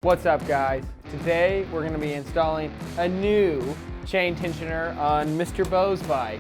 What's up, guys? Today we're going to be installing a new chain tensioner on Mr. Bo's bike.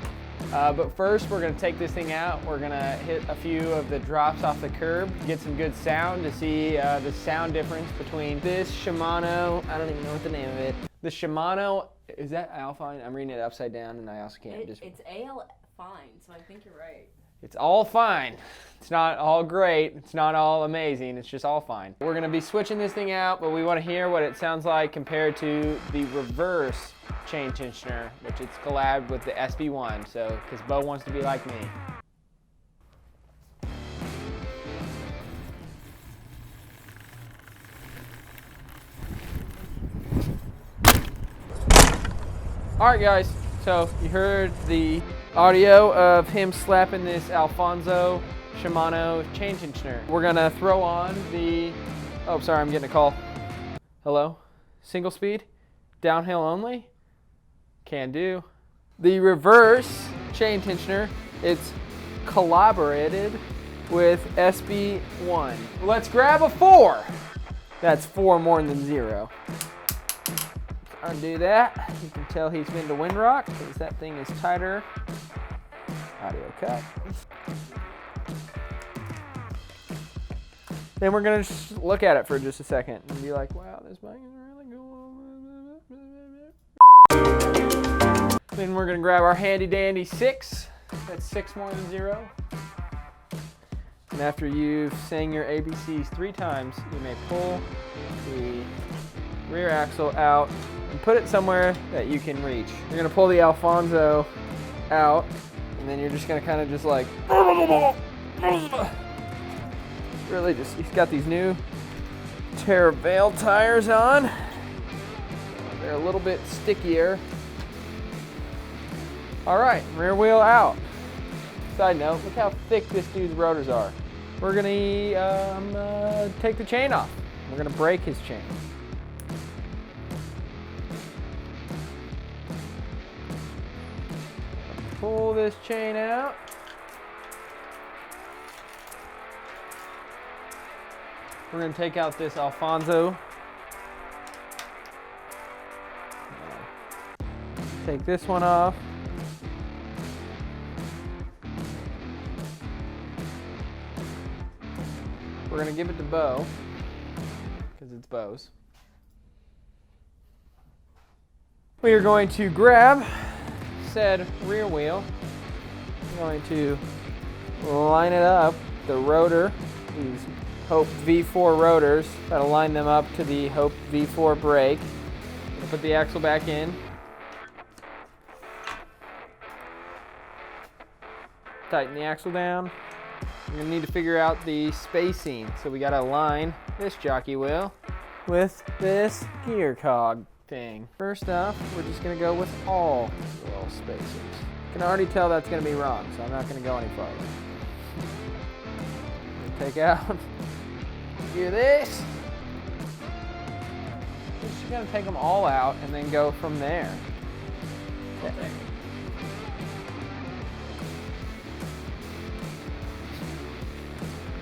But first we're going to take this thing out. We're going to hit a few of the drops off the curb, get some good sound to see the sound difference between this Shimano, I don't even know what the name of it. The Shimano, is that Alpine? I'm reading it upside down and I also can't It's AL fine, so I think you're right. It's all fine. It's not all great. It's not all amazing. It's just all fine. We're going to be switching this thing out, but we want to hear what it sounds like compared to the reverse chain tensioner, which it's collabed with the SB1. So, because Bo wants to be like me. All right, guys. So you heard the audio of him slapping this Alfonso Shimano chain tensioner. We're gonna throw on the, oh sorry, I'm getting a call. Hello? Single speed? Downhill only? Can do. The reverse chain tensioner, it's collaborated with SB1. Let's grab a 4. That's 4 more than 0. Undo that. You can tell he's been to Windrock because that thing is tighter. Audio cut. Then we're gonna just look at it for just a second and be like, wow, this bike is really cool. Then we're gonna grab our handy dandy 6. That's 6 more than 0. And after you've sang your ABCs 3 times, you may pull the rear axle out and put it somewhere that you can reach. You're gonna pull the Alfonso out, and then you're just gonna kind of just like, really just, he's got these new Teravail tires on. They're a little bit stickier. All right, rear wheel out. Side note, look how thick this dude's rotors are. We're gonna take the chain off. We're gonna break his chain. Pull this chain out. We're going to take out this Alfonso. Take this one off. We're going to give it to Bo because it's Bo's. We are going to grab said rear wheel. I'm going to line it up, the rotor, these Hope V4 rotors, gotta line them up to the Hope V4 brake. Put the axle back in. Tighten the axle down. We're gonna need to figure out the spacing, so we gotta align this jockey wheel with this gear cog thing. First off, we're just gonna go with all wheel spacers. You can already tell that's gonna be wrong, so I'm not gonna go any farther. Take out, do this. We're just gonna take them all out and then go from there. Okay.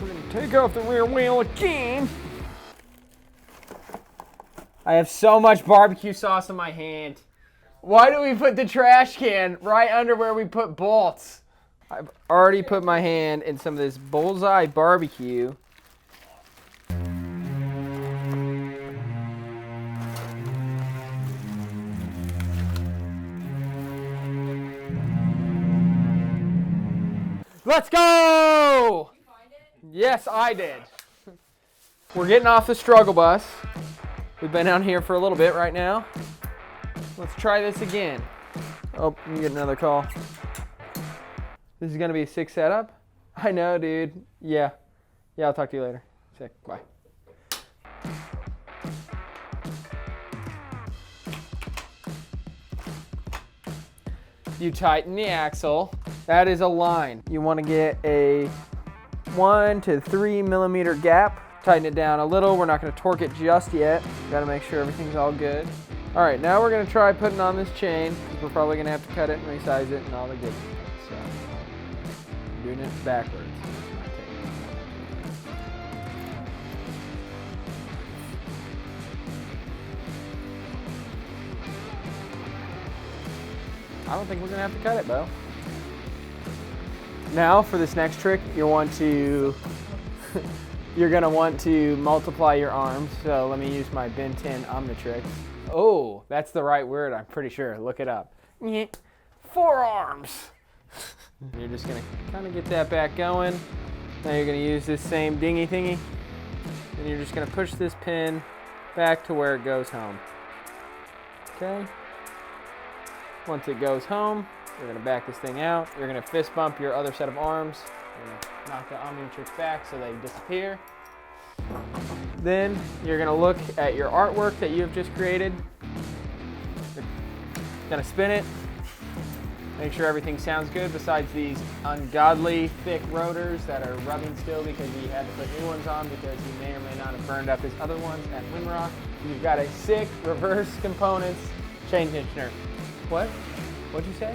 We're gonna take off the rear wheel again. I have so much barbecue sauce in my hand. Why do we put the trash can right under where we put bolts? I've already put my hand in some of this Bullseye barbecue. Let's go! Did you find it? Yes, I did. We're getting off the struggle bus. We've been out here for a little bit right now. Let's try this again. Oh, you get another call. This is gonna be a 6 setup? I know, dude. Yeah, I'll talk to you later. Sick, bye. You tighten the axle. That is a line. You wanna get a 1 to 3 millimeter gap. Tighten it down a little. We're not gonna torque it just yet. Gotta make sure everything's all good. All right, now we're gonna try putting on this chain. We're probably gonna have to cut it and resize it and all the good stuff. So, I'm doing it backwards. I don't think we're gonna have to cut it, Bo. Now for this next trick, you're gonna want to multiply your arms. So let me use my Ben 10 Omnitrix. Oh, that's the right word, I'm pretty sure. Look it up. Forearms. You're just gonna kind of get that back going. Now you're gonna use this same dingy thingy, and you're just gonna push this pin back to where it goes home. Okay? Once it goes home, you're gonna back this thing out. You're gonna fist bump your other set of arms. You're gonna knock the Omnitrix back so they disappear. Then you're gonna look at your artwork that you've just created. You're gonna spin it. Make sure everything sounds good besides these ungodly thick rotors that are rubbing still because you had to put new ones on because you may or may not have burned up his other ones at Windrock. You've got a sick reverse components chain tensioner. What? What'd you say?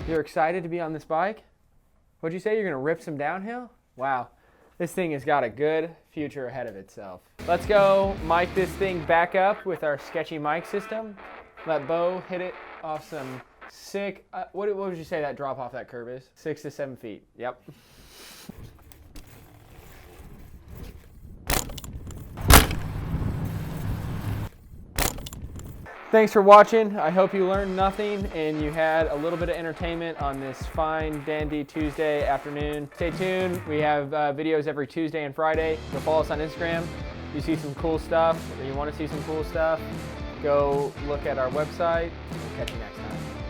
You're excited to be on this bike? What'd you say? You're gonna rip some downhill? Wow, this thing has got a good future ahead of itself. Let's go mic this thing back up with our sketchy mic system. Let Bo hit it off some sick, what would you say that drop off that curve is? 6 to 7 feet, yep. Thanks for watching. I hope you learned nothing and you had a little bit of entertainment on this fine, dandy Tuesday afternoon. Stay tuned. We have videos every Tuesday and Friday. Go follow us on Instagram. If you see some cool stuff or you want to see some cool stuff, go look at our website. We'll catch you next time.